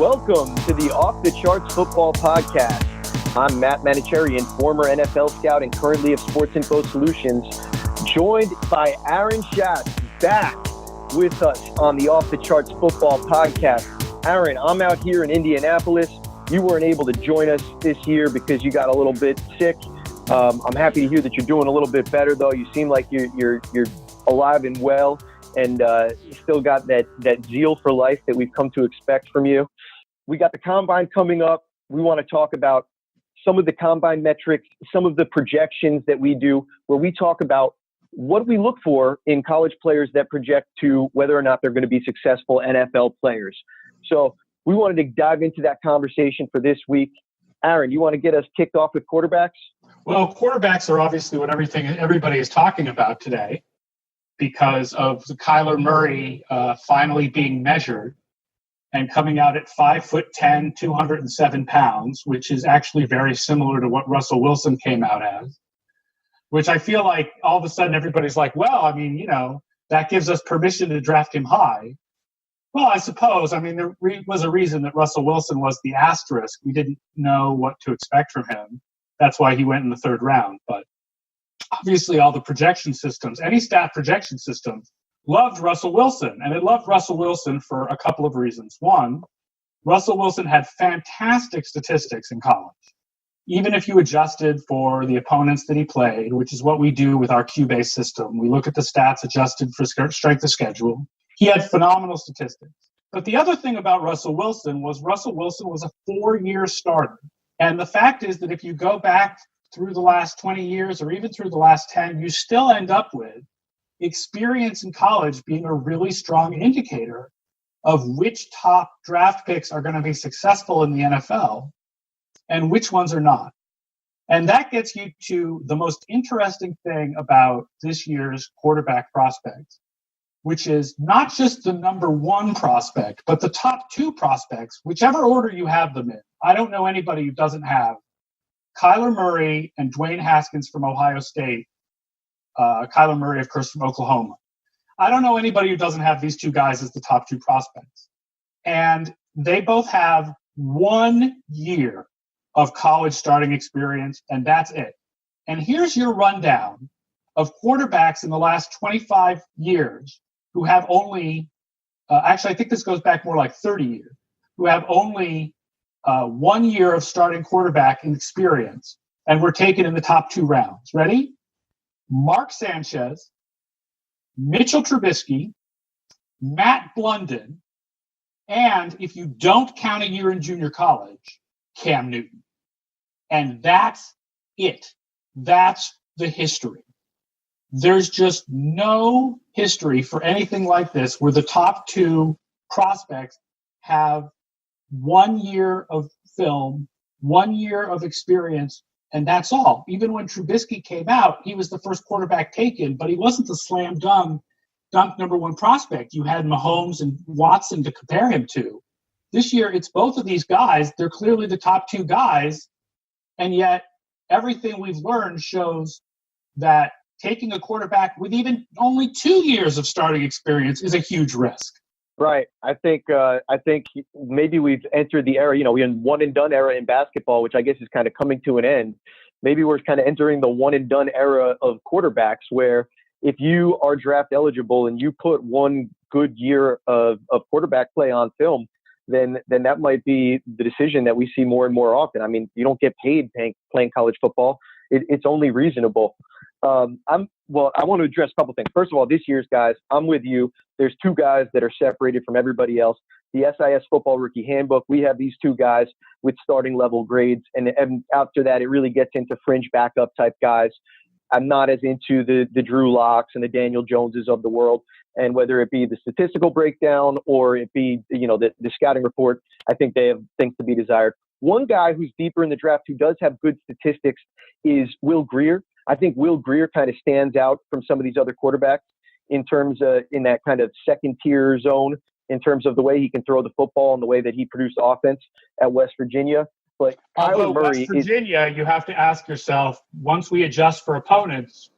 Welcome to the Off the Charts Football Podcast. I'm Matt Manocherian, former NFL scout and currently of Sports Info Solutions, joined by Aaron Schatz, back with us on the Off the Charts Football Podcast. Aaron, I'm out here in Indianapolis. You weren't able to join us this year because you got a little bit sick. I'm happy to hear that you're doing a little bit better, though. You seem like you're alive and well, and you still got that zeal for life that we've come to expect from you. We got the Combine coming up. We want to talk about some of the Combine metrics, some of the projections that we do, where we talk about what we look for in college players that project to whether or not they're going to be successful NFL players. So we wanted to dive into that conversation for this week. Aaron, you want to get us kicked off with quarterbacks? Well, quarterbacks are obviously what everybody is talking about today because of the Kyler Murray finally being measured and coming out at 5'10", 207 pounds, which is actually very similar to what Russell Wilson came out as, which I feel like all of a sudden everybody's like, well, I mean, that gives us permission to draft him high. Well, I suppose. I mean, there was a reason that Russell Wilson was the asterisk. We didn't know what to expect from him. That's why he went in the third round. But obviously all the projection systems, any stat projection system, loved Russell Wilson. And it loved Russell Wilson for a couple of reasons. One, Russell Wilson had fantastic statistics in college. Even if you adjusted for the opponents that he played, which is what we do with our Q-based system. We look at the stats adjusted for strength of schedule. He had phenomenal statistics. But the other thing about Russell Wilson was a 4-year starter. And the fact is that if you go back through the last 20 years or even through the last 10, you still end up with experience in college being a really strong indicator of which top draft picks are going to be successful in the NFL and which ones are not. And that gets you to the most interesting thing about this year's quarterback prospects, which is not just the number one prospect, but the top two prospects, whichever order you have them in. I don't know anybody who doesn't have Kyler Murray and Dwayne Haskins from Ohio State, Kyler Murray, of course, from Oklahoma. I don't know anybody who doesn't have these two guys as the top two prospects. And they both have 1 year of college starting experience, and that's it. And here's your rundown of quarterbacks in the last 25 years who have only, actually, I think this goes back more like 30 years, who have only 1 year of starting quarterback experience, and were taken in the top 2 rounds. Ready? Mark Sanchez, Mitchell Trubisky, Matt Blunden, and if you don't count a year in junior college, Cam Newton. And that's it. That's the history. There's just no history for anything like this where the top 2 prospects have 1 year of film, 1 year of experience, and that's all. Even when Trubisky came out, he was the first quarterback taken, but he wasn't the slam dunk number 1 prospect. You had Mahomes and Watson to compare him to. This year, it's both of these guys. They're clearly the top 2 guys, and yet everything we've learned shows that taking a quarterback with even only 2 years of starting experience is a huge risk. Right. I think maybe we've entered the era, we're in one and done era in basketball, which I guess is kind of coming to an end. Maybe we're kind of entering the one and done era of quarterbacks where if you are draft eligible and you put 1 good year of quarterback play on film, then that might be the decision that we see more and more often. I mean, you don't get paid playing college football. It's only reasonable. I want to address a couple things. First of all, this year's guys, I'm with you. There's 2 guys that are separated from everybody else. The SIS Football Rookie Handbook, we have these 2 guys with starting level grades. And after that, it really gets into fringe backup type guys. I'm not as into the Drew Locks and the Daniel Joneses of the world. And whether it be the statistical breakdown or it be, the scouting report, I think they have things to be desired. One guy who's deeper in the draft who does have good statistics is Will Grier. I think Will Grier kind of stands out from some of these other quarterbacks in terms of in that kind of second tier zone in terms of the way he can throw the football and the way that he produced offense at West Virginia. But Kyler Murray West Virginia, you have to ask yourself, once we adjust for opponents,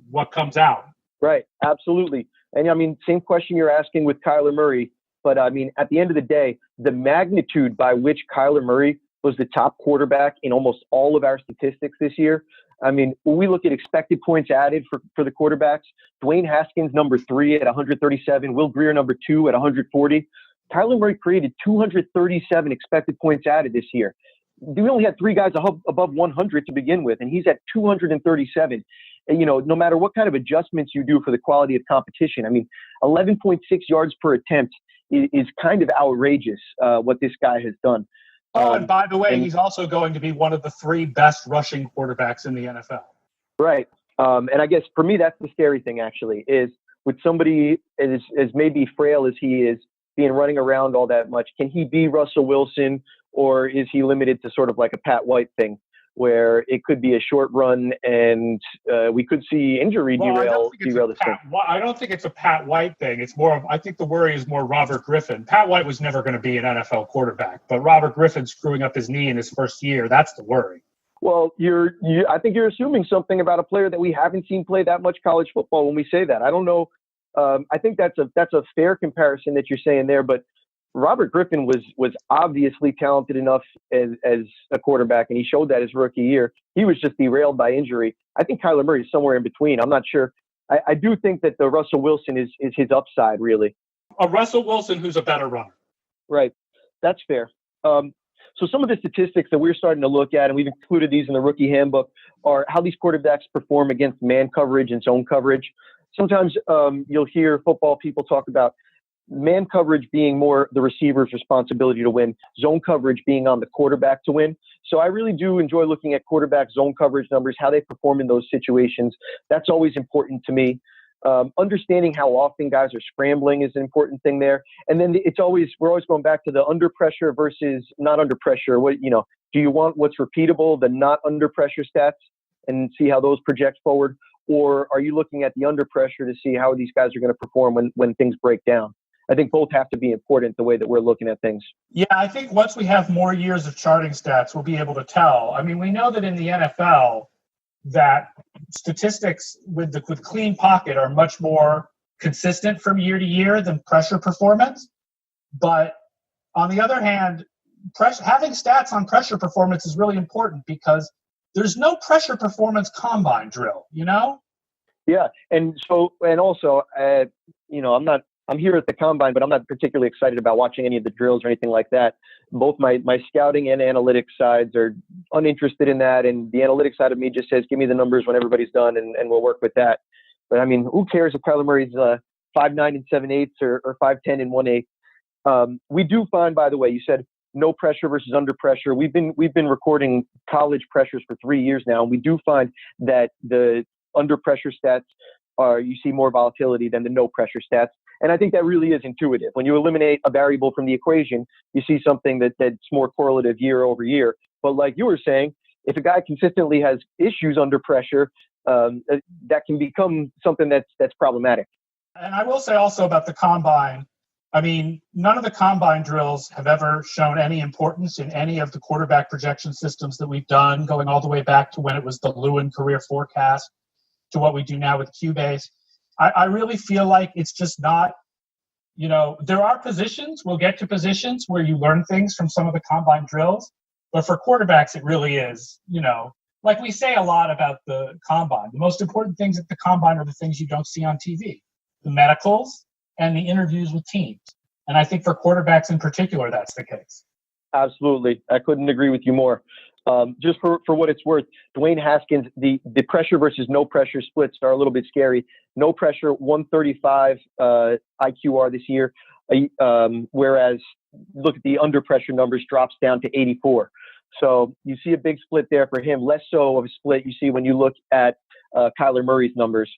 what comes out? Right. Absolutely. And I mean, same question you're asking with Kyler Murray. But I mean, at the end of the day, the magnitude by which Kyler Murray was the top quarterback in almost all of our statistics this year. I mean, when we look at expected points added for the quarterbacks, Dwayne Haskins, number 3 at 137, Will Grier, number 2 at 140. Kyler Murray created 237 expected points added this year. We only had 3 guys above 100 to begin with, and he's at 237. And, no matter what kind of adjustments you do for the quality of competition, I mean, 11.6 yards per attempt is kind of outrageous, what this guy has done. Oh, and by the way, he's also going to be one of the 3 best rushing quarterbacks in the NFL. Right. And I guess for me, that's the scary thing, actually, is with somebody as maybe frail as he is, being running around all that much, can he be Russell Wilson, or is he limited to sort of like a Pat White thing, where it could be a short run and we could see injury derail this thing? I don't think it's a Pat White thing. It's more of, I think the worry is more Robert Griffin. Pat White was never going to be an NFL quarterback, but Robert Griffin screwing up his knee in his first year, that's the worry. Well, I think you're assuming something about a player that we haven't seen play that much college football when we say that. I don't know. I think that's a fair comparison that you're saying there, but Robert Griffin was obviously talented enough as a quarterback, and he showed that his rookie year. He was just derailed by injury. I think Kyler Murray is somewhere in between. I'm not sure. I do think that the Russell Wilson is his upside, really. A Russell Wilson who's a better runner. Right. That's fair. So some of the statistics that we're starting to look at, and we've included these in the rookie handbook, are how these quarterbacks perform against man coverage and zone coverage. Sometimes you'll hear football people talk about man coverage being more the receiver's responsibility to win, zone coverage being on the quarterback to win. So I really do enjoy looking at quarterback zone coverage numbers, how they perform in those situations. That's always important to me. Understanding how often guys are scrambling is an important thing there. And then we're always going back to the under pressure versus not under pressure. Do you want what's repeatable, the not under pressure stats, and see how those project forward? Or are you looking at the under pressure to see how these guys are going to perform when things break down? I think both have to be important the way that we're looking at things. Yeah, I think once we have more years of charting stats, we'll be able to tell. I mean, we know that in the NFL that statistics with clean pocket are much more consistent from year to year than pressure performance. But on the other hand, having stats on pressure performance is really important because there's no pressure performance combine drill, Yeah, and also, I'm here at the combine, but I'm not particularly excited about watching any of the drills or anything like that. Both my scouting and analytics sides are uninterested in that, and the analytics side of me just says, give me the numbers when everybody's done, and we'll work with that. But I mean, who cares if Kyler Murray's 5'9" and 7/8 or 5'10" and 1/8? We do find, by the way, you said no pressure versus under pressure. We've been recording college pressures for 3 years now, and we do find that the under pressure stats you see more volatility than the no pressure stats. And I think that really is intuitive. When you eliminate a variable from the equation, you see something that's more correlative year over year. But like you were saying, if a guy consistently has issues under pressure, that can become something that's problematic. And I will say also about the combine, I mean, none of the combine drills have ever shown any importance in any of the quarterback projection systems that we've done, going all the way back to when it was the Lewin career forecast to what we do now with Cubase. I really feel like it's just not, there are positions, we'll get to positions where you learn things from some of the combine drills, but for quarterbacks, it really is, like we say a lot about the combine. The most important things at the combine are the things you don't see on TV, the medicals and the interviews with teams. And I think for quarterbacks in particular, that's the case. Absolutely. I couldn't agree with you more. Just for what it's worth, Dwayne Haskins, the pressure versus no pressure splits are a little bit scary. No pressure, 135 IQR this year, whereas look at the under pressure numbers, drops down to 84. So you see a big split there for him. Less so of a split you see when you look at Kyler Murray's numbers.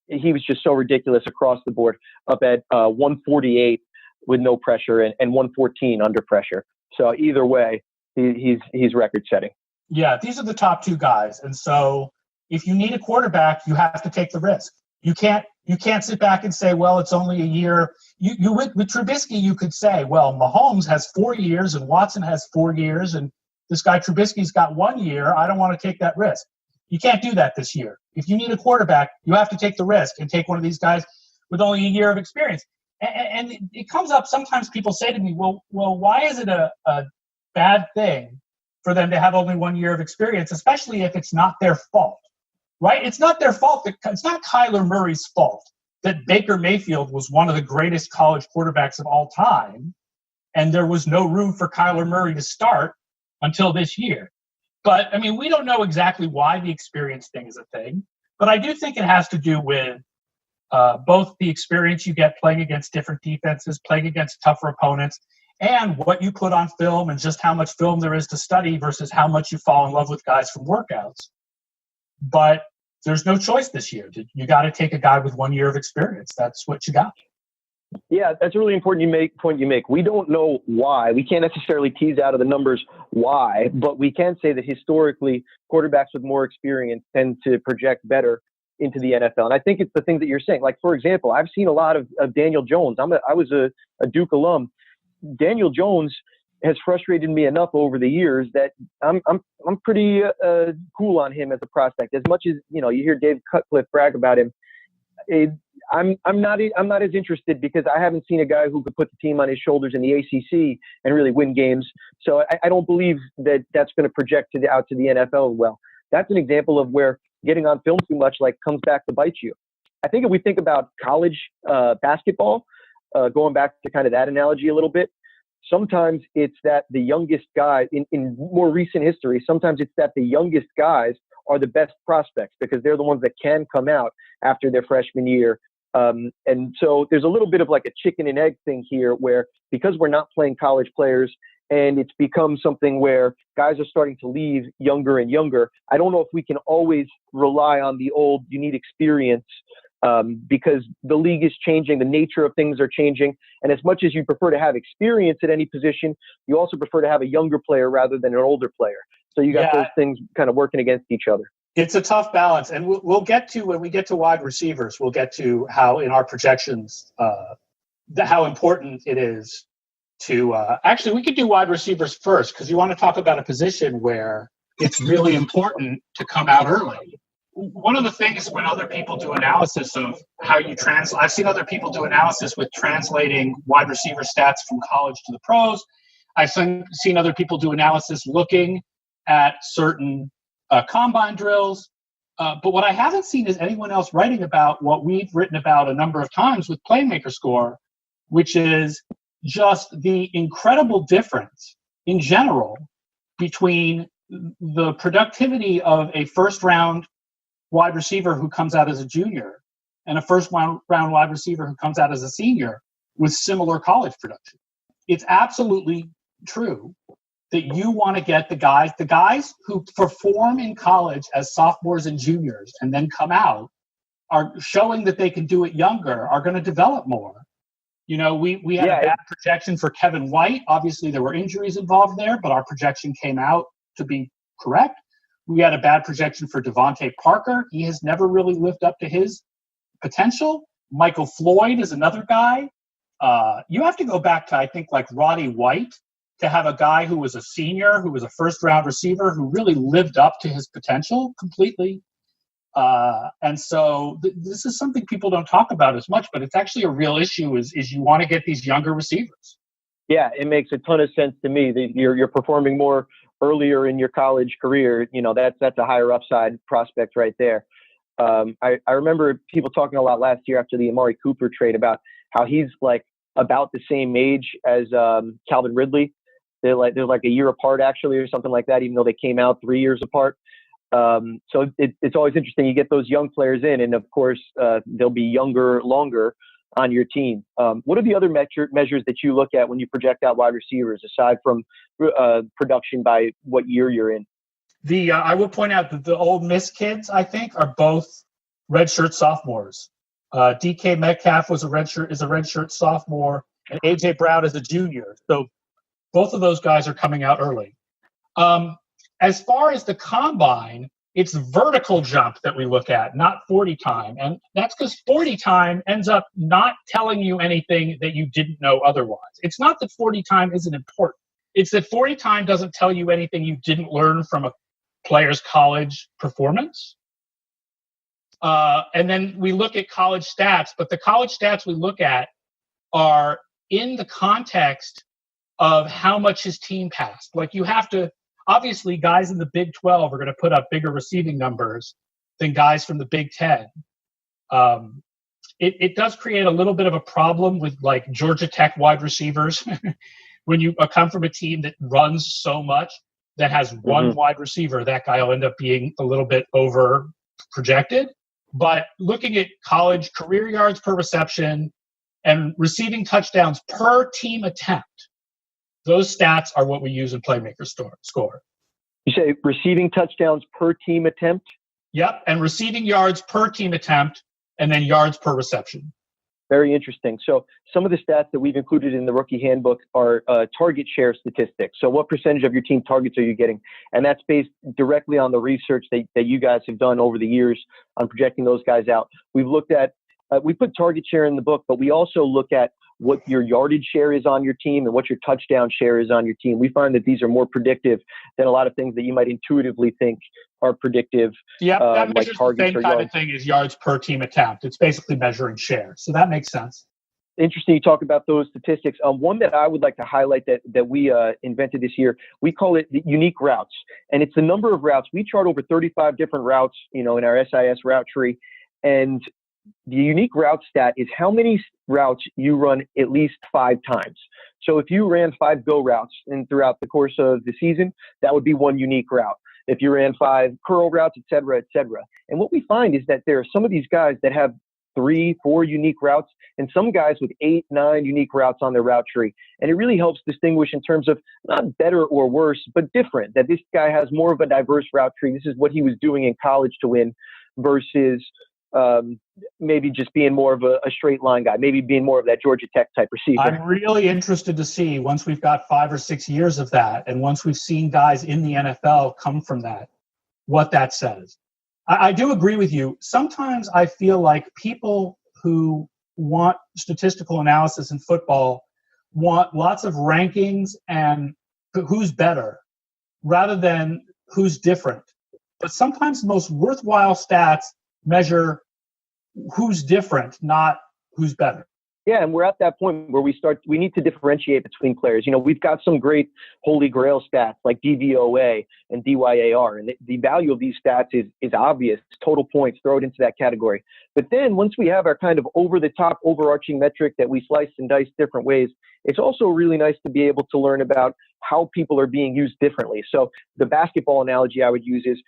He was just so ridiculous across the board, up at 148 with no pressure and 114 under pressure. So either way, he's record setting. Yeah, these are the top 2 guys. And so if you need a quarterback, you have to take the risk. You can't sit back and say, well, it's only a year. You with Trubisky, you could say, well, Mahomes has 4 years and Watson has 4 years and this guy Trubisky's got 1 year. I don't want to take that risk. You can't do that this year. If you need a quarterback, you have to take the risk and take one of these guys with only a year of experience. And it comes up sometimes. People say to me, well, why is it a bad thing for them to have only 1 year of experience, especially if it's not their fault, right? It's not their fault. It's not Kyler Murray's fault that Baker Mayfield was one of the greatest college quarterbacks of all time, and there was no room for Kyler Murray to start until this year. But, I mean, we don't know exactly why the experience thing is a thing, but I do think it has to do with both the experience you get playing against different defenses, playing against tougher opponents, and what you put on film and just how much film there is to study versus how much you fall in love with guys from workouts. But there's no choice this year. You got to take a guy with 1 year of experience. That's what you got. Yeah, that's a really important point you make. We don't know why. We can't necessarily tease out of the numbers why, but we can say that historically, quarterbacks with more experience tend to project better into the NFL. And I think it's the thing that you're saying. Like, for example, I've seen a lot of Daniel Jones. I was a Duke alum. Daniel Jones has frustrated me enough over the years that I'm pretty cool on him as a prospect. As much as, you know, you hear Dave Cutcliffe brag about him, I'm not as interested because I haven't seen a guy who could put the team on his shoulders in the ACC and really win games. So I don't believe that that's going to project out to the NFL well. That's an example of where getting on film too much comes back to bite you. I think if we think about college basketball, going back to kind of that analogy a little bit, sometimes it's that the youngest guy in more recent history, sometimes it's that the youngest guys are the best prospects because they're the ones that can come out after their freshman year. And so there's a little bit of like a chicken and egg thing here where because we're not playing college players and it's become something where guys are starting to leave younger and younger, I don't know if we can always rely on the old, you need experience because the league is changing, the nature of things are changing. And as much as you prefer to have experience at any position, you also prefer to have a younger player rather than an older player. So you got those things kind of working against each other. It's a tough balance. And we'll get to, when we get to wide receivers, we'll get to how in our projections, how important it is to actually, we could do wide receivers first because you want to talk about a position where it's really important to come out early. One of the things when other people do analysis of how you translate, I've seen other people do analysis with translating wide receiver stats from college to the pros. I've seen other people do analysis looking at certain combine drills. But what I haven't seen is anyone else writing about what we've written about a number of times with Playmaker Score, which is just the incredible difference in general between the productivity of a first-round wide receiver who comes out as a junior and a first-round wide receiver who comes out as a senior with similar college production. It's absolutely true that you want to get the guys who perform in college as sophomores and juniors and then come out are showing that they can do it younger, are going to develop more. You know, we had a bad projection for Kevin White. Obviously, there were injuries involved there, but our projection came out to be correct. We had a bad projection for Devontae Parker. He has never really lived up to his potential. Michael Floyd is another guy. You have to go back to, I think, like Roddy White to have a guy who was a senior, who was a first-round receiver, who really lived up to his potential completely. And so this is something people don't talk about as much, but it's actually a real issue is you want to get these younger receivers. Yeah, it makes a ton of sense to me that you're performing more earlier in your college career. You know, that's a higher upside prospect right there. I remember people talking a lot last year after the Amari Cooper trade about how he's like about the same age as Calvin Ridley. They're like a year apart actually or something like that, even though they came out 3 years apart. So it's always interesting. You get those young players in, and of course, they'll be younger longer on your team. What are the other measures that you look at when you project out wide receivers, aside from production by what year you're in? I will point out that the Ole Miss kids, I think, are both redshirt sophomores. DK Metcalf is a redshirt sophomore, and AJ Brown is a junior. So both of those guys are coming out early. As far as the combine, it's vertical jump that we look at, not 40 time. And that's because 40 time ends up not telling you anything that you didn't know otherwise. It's not that 40 time isn't important. It's that 40 time doesn't tell you anything you didn't learn from a player's college performance. And then we look at college stats, but the college stats we look at are in the context of how much his team passed. Like, you have to, obviously, guys in the Big 12 are going to put up bigger receiving numbers than guys from the Big 10. It does create a little bit of a problem with, like, Georgia Tech wide receivers. When you come from a team that runs so much, that has one wide receiver, that guy will end up being a little bit over projected. But looking at college career yards per reception and receiving touchdowns per team attempt, those stats are what we use in Playmaker Score. You say receiving touchdowns per team attempt? Yep, and receiving yards per team attempt, and then yards per reception. Very interesting. So some of the stats that we've included in the rookie handbook are target share statistics. So what percentage of your team targets are you getting? And that's based directly on the research that you guys have done over the years on projecting those guys out. We've looked at, we put target share in the book, but we also look at what your yardage share is on your team and what your touchdown share is on your team. We find that these are more predictive than a lot of things that you might intuitively think are predictive. Yeah, that measures like the same kind of thing as yards per team attempt. It's basically measuring share. So that makes sense. Interesting you talk about those statistics. One that I would like to highlight that we invented this year, we call it the unique routes. And it's the number of routes. We chart over 35 different routes, in our SIS route tree. And the unique route stat is how many routes you run at least 5 times. So if you ran 5 go routes throughout the course of the season, that would be one unique route. If you ran 5 curl routes, et cetera, et cetera. And what we find is that there are some of these guys that have 3, 4 unique routes, and some guys with 8, 9 unique routes on their route tree. And it really helps distinguish in terms of not better or worse, but different, that this guy has more of a diverse route tree. This is what he was doing in college to win versus maybe just being more of a straight line guy, maybe being more of that Georgia Tech type receiver. I'm really interested to see, once we've got 5 or 6 years of that, and once we've seen guys in the NFL come from that, what that says. I do agree with you. Sometimes I feel like people who want statistical analysis in football want lots of rankings and who's better rather than who's different. But sometimes the most worthwhile stats measure who's different, not who's better. Yeah, and we're at that point where we need to differentiate between players. We've got some great holy grail stats like DVOA and DYAR, and the value of these stats is obvious. Total points, throw it into that category. But then once we have our kind of over-the-top overarching metric that we slice and dice different ways, it's also really nice to be able to learn about how people are being used differently. So the basketball analogy I would use is,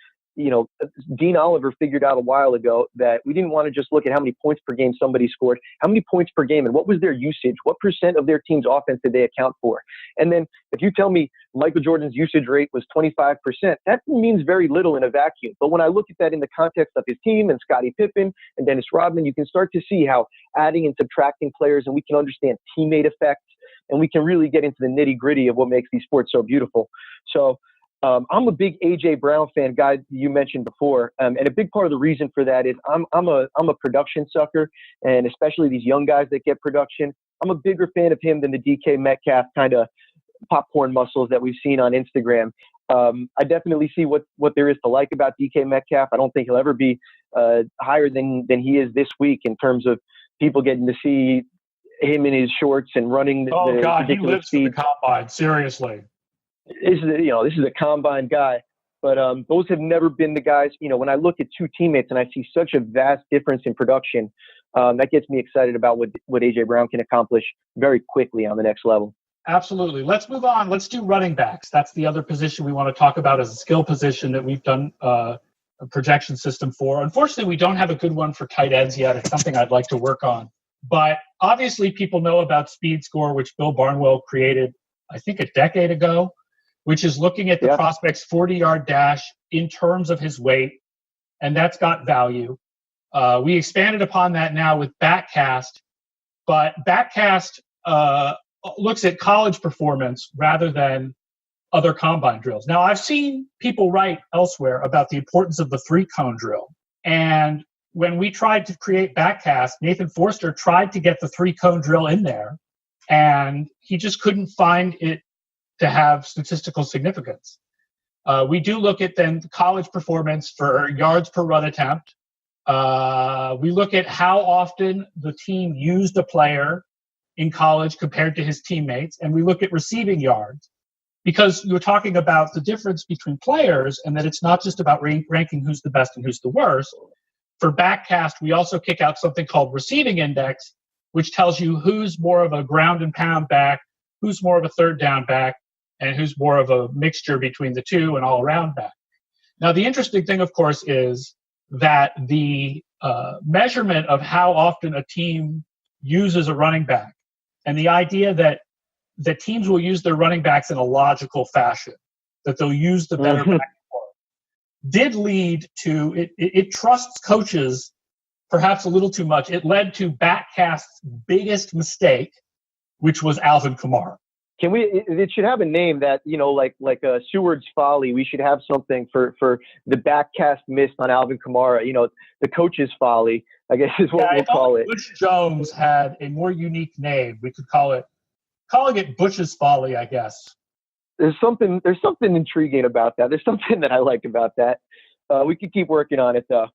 Dean Oliver figured out a while ago that we didn't want to just look at how many points per game somebody scored, how many points per game and what was their usage, what percent of their team's offense did they account for. And then if you tell me Michael Jordan's usage rate was 25%, that means very little in a vacuum. But when I look at that in the context of his team and Scottie Pippen and Dennis Rodman, you can start to see how adding and subtracting players, and we can understand teammate effects, and we can really get into the nitty gritty of what makes these sports so beautiful. So I'm a big A.J. Brown fan, guy you mentioned before, and a big part of the reason for that is I'm a production sucker, and especially these young guys that get production. I'm a bigger fan of him than the DK Metcalf kind of popcorn muscles that we've seen on Instagram. I definitely see what there is to like about DK Metcalf. I don't think he'll ever be higher than he is this week in terms of people getting to see him in his shorts and running the ridiculous he lives speed. for the combine, seriously. This is a combine guy, but those have never been the guys. When I look at two teammates and I see such a vast difference in production, that gets me excited about what A.J. Brown can accomplish very quickly on the next level. Absolutely. Let's move on. Let's do running backs. That's the other position we want to talk about as a skill position that we've done a projection system for. Unfortunately, we don't have a good one for tight ends yet. It's something I'd like to work on. But obviously, people know about Speed Score, which Bill Barnwell created, I think, a decade ago, which is looking at the prospect's 40-yard dash in terms of his weight, and that's got value. We expanded upon that now with Backcast, but Backcast looks at college performance rather than other combine drills. Now, I've seen people write elsewhere about the importance of the 3-cone drill, and when we tried to create Backcast, Nathan Forster tried to get the 3-cone drill in there, and he just couldn't find it to have statistical significance. We do look at then college performance for yards per run attempt. We look at how often the team used a player in college compared to his teammates, and we look at receiving yards, because you're talking about the difference between players and that it's not just about ranking who's the best and who's the worst. For Backcast, we also kick out something called Receiving Index, which tells you who's more of a ground and pound back, who's more of a third down back, and who's more of a mixture between the two and all-around back. Now, the interesting thing, of course, is that the measurement of how often a team uses a running back and the idea that teams will use their running backs in a logical fashion, that they'll use the better back did lead to it trusts coaches perhaps a little too much. It led to Backcast's biggest mistake, which was Alvin Kamara. Can we? It should have a name that, like a Seward's Folly. We should have something for the Backcast missed on Alvin Kamara. The coach's folly, I guess, is what we'll call it. Butch Jones had a more unique name. We could calling it Butch's Folly, I guess. There's something intriguing about that. There's something that I like about that. We could keep working on it, though.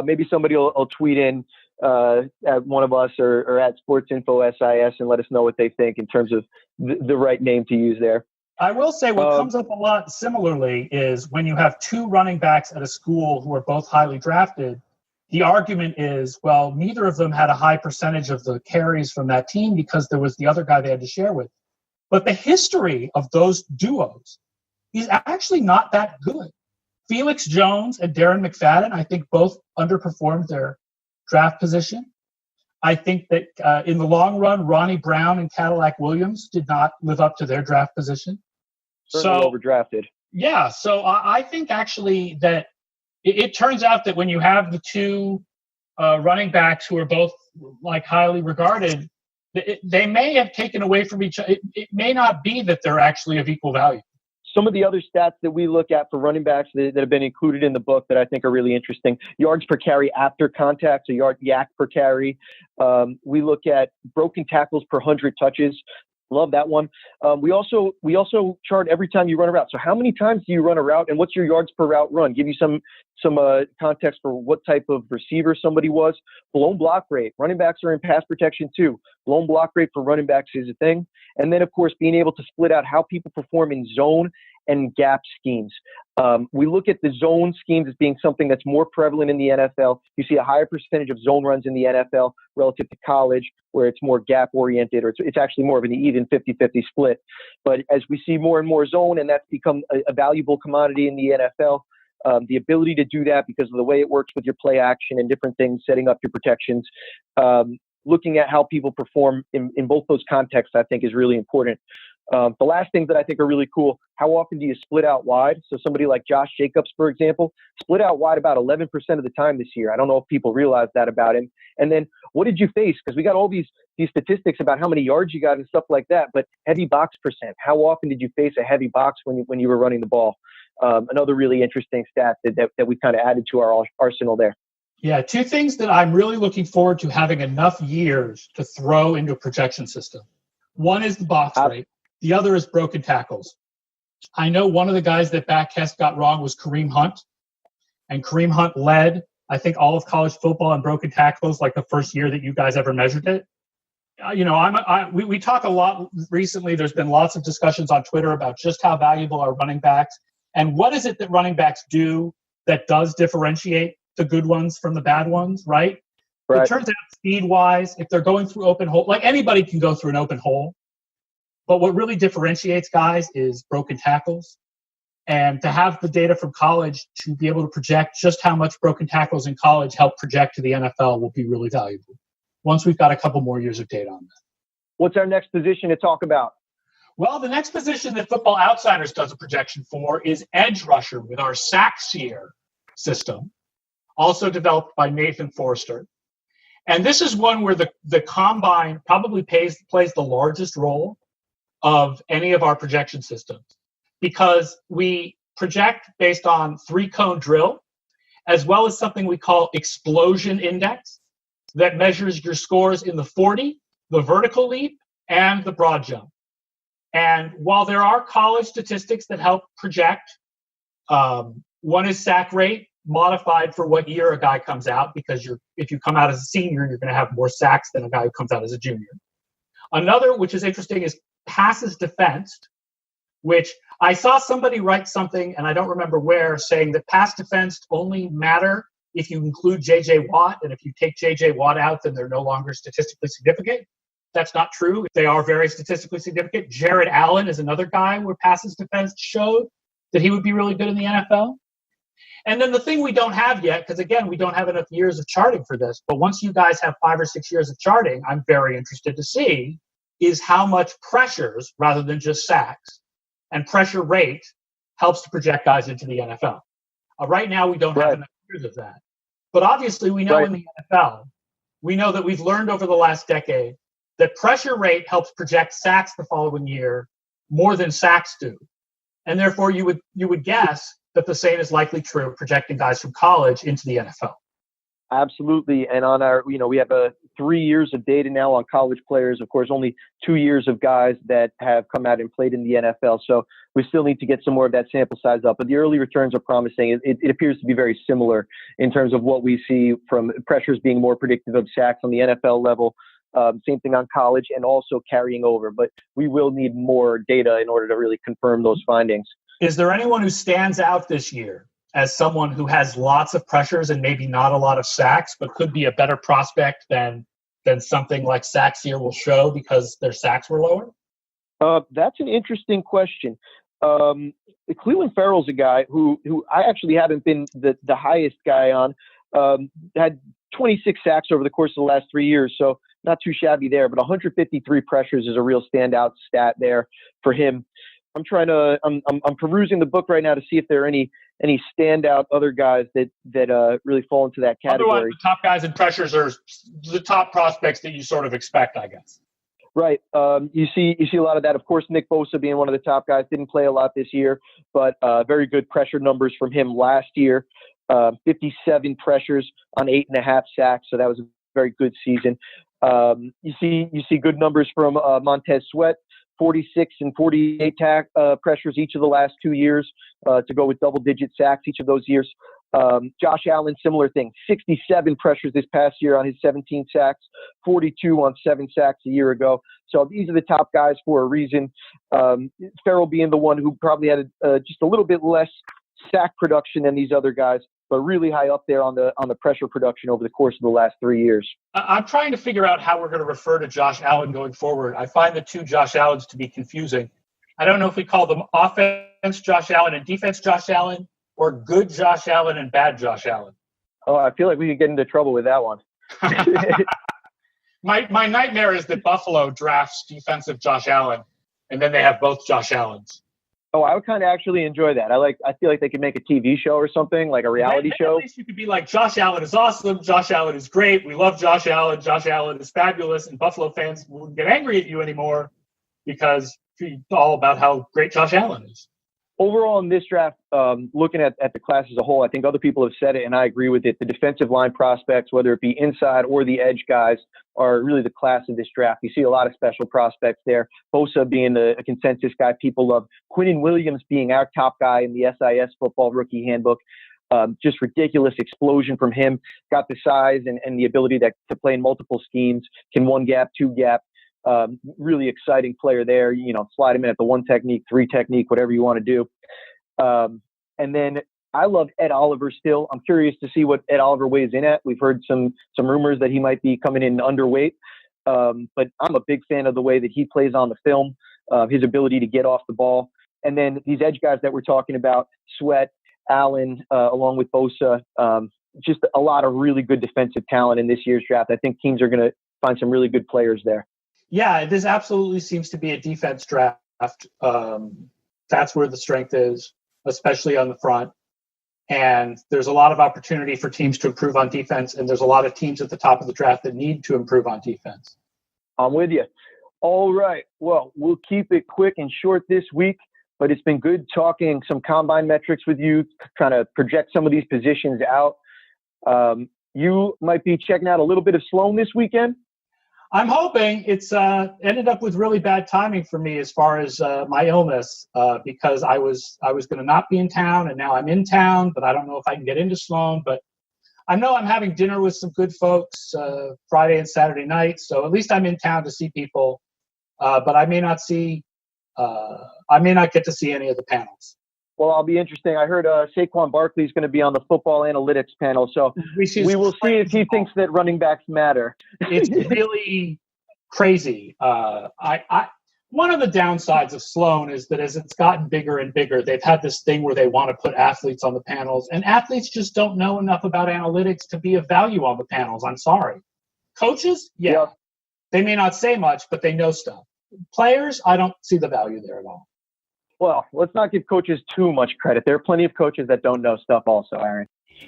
Maybe somebody will tweet in at one of us or at SportsInfoSIS and let us know what they think in terms of the right name to use there. I will say what comes up a lot similarly is when you have two running backs at a school who are both highly drafted, the argument is, well, neither of them had a high percentage of the carries from that team because there was the other guy they had to share with. But the history of those duos is actually not that good. Felix Jones and Darren McFadden, I think, both underperformed their draft position. I think that in the long run, Ronnie Brown and Cadillac Williams did not live up to their draft position. Certainly overdrafted. Yeah, so I think actually that it turns out that when you have the two running backs who are both highly regarded, they may have taken away from each other. It may not be that they're actually of equal value. Some of the other stats that we look at for running backs that have been included in the book that I think are really interesting: yards per carry after contact, so yak per carry. We look at broken tackles per 100 touches. Love that one. We also chart every time you run a route. So how many times do you run a route, and what's your yards per route run? Give you some context for what type of receiver somebody was. Blown block rate. Running backs are in pass protection too. Blown block rate for running backs is a thing. And then, of course, being able to split out how people perform in zone and gap schemes. We look at the zone schemes as being something that's more prevalent in the NFL. You see a higher percentage of zone runs in the NFL relative to college, where it's more gap oriented, or it's actually more of an even 50-50 split. But as we see more and more zone, and that's become a valuable commodity in the NFL, the ability to do that because of the way it works with your play action and different things, setting up your protections, looking at how people perform in both those contexts, I think is really important. The last things that I think are really cool: how often do you split out wide? So somebody like Josh Jacobs, for example, split out wide about 11% of the time this year. I don't know if people realize that about him. And then what did you face? Because we got all these statistics about how many yards you got and stuff like that, but heavy box percent. How often did you face a heavy box when you were running the ball? Another really interesting stat that we kind of added to our arsenal there. Yeah, two things that I'm really looking forward to having enough years to throw into a projection system. One is the box rate. The other is broken tackles. I know one of the guys that Backcast got wrong was Kareem Hunt. And Kareem Hunt led, I think, all of college football in broken tackles the first year that you guys ever measured it. We talk a lot recently. There's been lots of discussions on Twitter about just how valuable are running backs. And what is it that running backs do that does differentiate the good ones from the bad ones, right? It turns out speed-wise, if they're going through open hole, anybody can go through an open hole. But what really differentiates guys is broken tackles. And to have the data from college to be able to project just how much broken tackles in college help project to the NFL will be really valuable once we've got a couple more years of data on that. What's our next position to talk about? Well, the next position that Football Outsiders does a projection for is edge rusher with our Saxier system, also developed by Nathan Forster. And this is one where the combine probably plays the largest role of any of our projection systems, because we project based on 3-cone drill, as well as something we call explosion index that measures your scores in the 40, the vertical leap, and the broad jump. And while there are college statistics that help project, one is sack rate, modified for what year a guy comes out, because if you come out as a senior, you're going to have more sacks than a guy who comes out as a junior. Another, which is interesting, is passes defensed, which I saw somebody write something, and I don't remember where, saying that pass defensed only matter if you include J.J. Watt, and if you take J.J. Watt out, then they're no longer statistically significant. That's not true. They are very statistically significant. Jared Allen is another guy where passes defensed showed that he would be really good in the NFL. And then the thing we don't have yet, because again, we don't have enough years of charting for this, but once you guys have 5 or 6 years of charting, I'm very interested to see is how much pressures, rather than just sacks, and pressure rate helps to project guys into the NFL. Right now, we don't have enough years of that. But obviously, we know in the NFL, we know that we've learned over the last decade that pressure rate helps project sacks the following year more than sacks do. And therefore, you would guess that the same is likely true projecting guys from college into the NFL. Absolutely. And on our, we have 3 years of data now on college players. Of course, only 2 years of guys that have come out and played in the NFL. So we still need to get some more of that sample size up. But the early returns are promising. It appears to be very similar in terms of what we see from pressures being more predictive of sacks on the NFL level. Same thing on college and also carrying over. But we will need more data in order to really confirm those findings. Is there anyone who stands out this year as someone who has lots of pressures and maybe not a lot of sacks, but could be a better prospect than something like sacks here will show because their sacks were lower? That's an interesting question. Cleveland Ferrell's a guy who I actually haven't been the highest guy on. Had 26 sacks over the course of the last 3 years, so not too shabby there. But 153 pressures is a real standout stat there for him. I'm perusing the book right now to see if there are any standout other guys that really fall into that category. Otherwise, the top guys in pressures are the top prospects that you sort of expect, I guess. Right. You see a lot of that. Of course, Nick Bosa being one of the top guys, didn't play a lot this year, but very good pressure numbers from him last year. 57 pressures on 8.5 sacks, so that was a very good season. You see good numbers from Montez Sweat. 46 and 48 pressures each of the last 2 years to go with double-digit sacks each of those years. Josh Allen, similar thing, 67 pressures this past year on his 17 sacks, 42 on 7 sacks a year ago. So these are the top guys for a reason. Ferrell being the one who probably had just a little bit less sack production than these other guys, but really high up there on the pressure production over the course of the last 3 years. I'm trying to figure out how we're going to refer to Josh Allen going forward. I find the two Josh Allens to be confusing. I don't know if we call them offense Josh Allen and defense Josh Allen, or good Josh Allen and bad Josh Allen. Oh, I feel like we could get into trouble with that one. My nightmare is that Buffalo drafts defensive Josh Allen, and then they have both Josh Allens. Oh, I would kind of actually enjoy that. I feel like they could make a TV show or something, like a reality show. At least you could be like, Josh Allen is awesome. Josh Allen is great. We love Josh Allen. Josh Allen is fabulous. And Buffalo fans wouldn't get angry at you anymore because it's all about how great Josh Allen is. Overall in this draft, looking at the class as a whole, I think other people have said it, and I agree with it. The defensive line prospects, whether it be inside or the edge guys, are really the class of this draft. You see a lot of special prospects there. Bosa being a consensus guy people love. Quinnen Williams being our top guy in the SIS football rookie handbook. Just ridiculous explosion from him. Got the size and the ability to play in multiple schemes. Can one gap, two gap. Really exciting player there. Slide him in at the 1 technique, 3 technique, whatever you want to do. And then I love Ed Oliver still. I'm curious to see what Ed Oliver weighs in at. We've heard some rumors that he might be coming in underweight. But I'm a big fan of the way that he plays on the film, his ability to get off the ball. And then these edge guys that we're talking about, Sweat, Allen, along with Bosa, just a lot of really good defensive talent in this year's draft. I think teams are going to find some really good players there. Yeah, this absolutely seems to be a defense draft. That's where the strength is, especially on the front. And there's a lot of opportunity for teams to improve on defense, and there's a lot of teams at the top of the draft that need to improve on defense. I'm with you. All right. Well, we'll keep it quick and short this week, but it's been good talking some combine metrics with you, trying to project some of these positions out. You might be checking out a little bit of Sloan this weekend. I'm hoping. It's ended up with really bad timing for me as far as my illness because I was going to not be in town, and now I'm in town, but I don't know if I can get into Sloan. But I know I'm having dinner with some good folks Friday and Saturday night, so at least I'm in town to see people. but I may not get to see any of the panels. Well, I'll be interesting. I heard Saquon Barkley is going to be on the football analytics panel, so we will see if he thinks that running backs matter. It's really crazy. One of the downsides of Sloan is that as it's gotten bigger and bigger, they've had this thing where they want to put athletes on the panels, and athletes just don't know enough about analytics to be of value on the panels. I'm sorry. Coaches, yeah. They may not say much, but they know stuff. Players, I don't see the value there at all. Well, let's not give coaches too much credit. There are plenty of coaches that don't know stuff also, Aaron.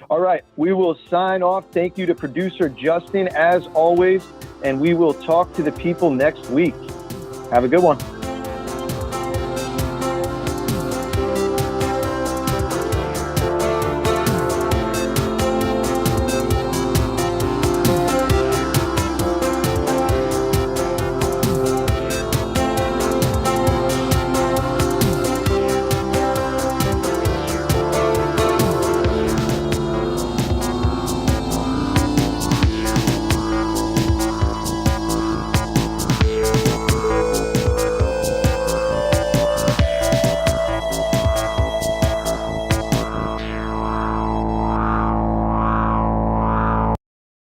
All right, we will sign off. Thank you to producer Justin, as always, and we will talk to the people next week. Have a good one.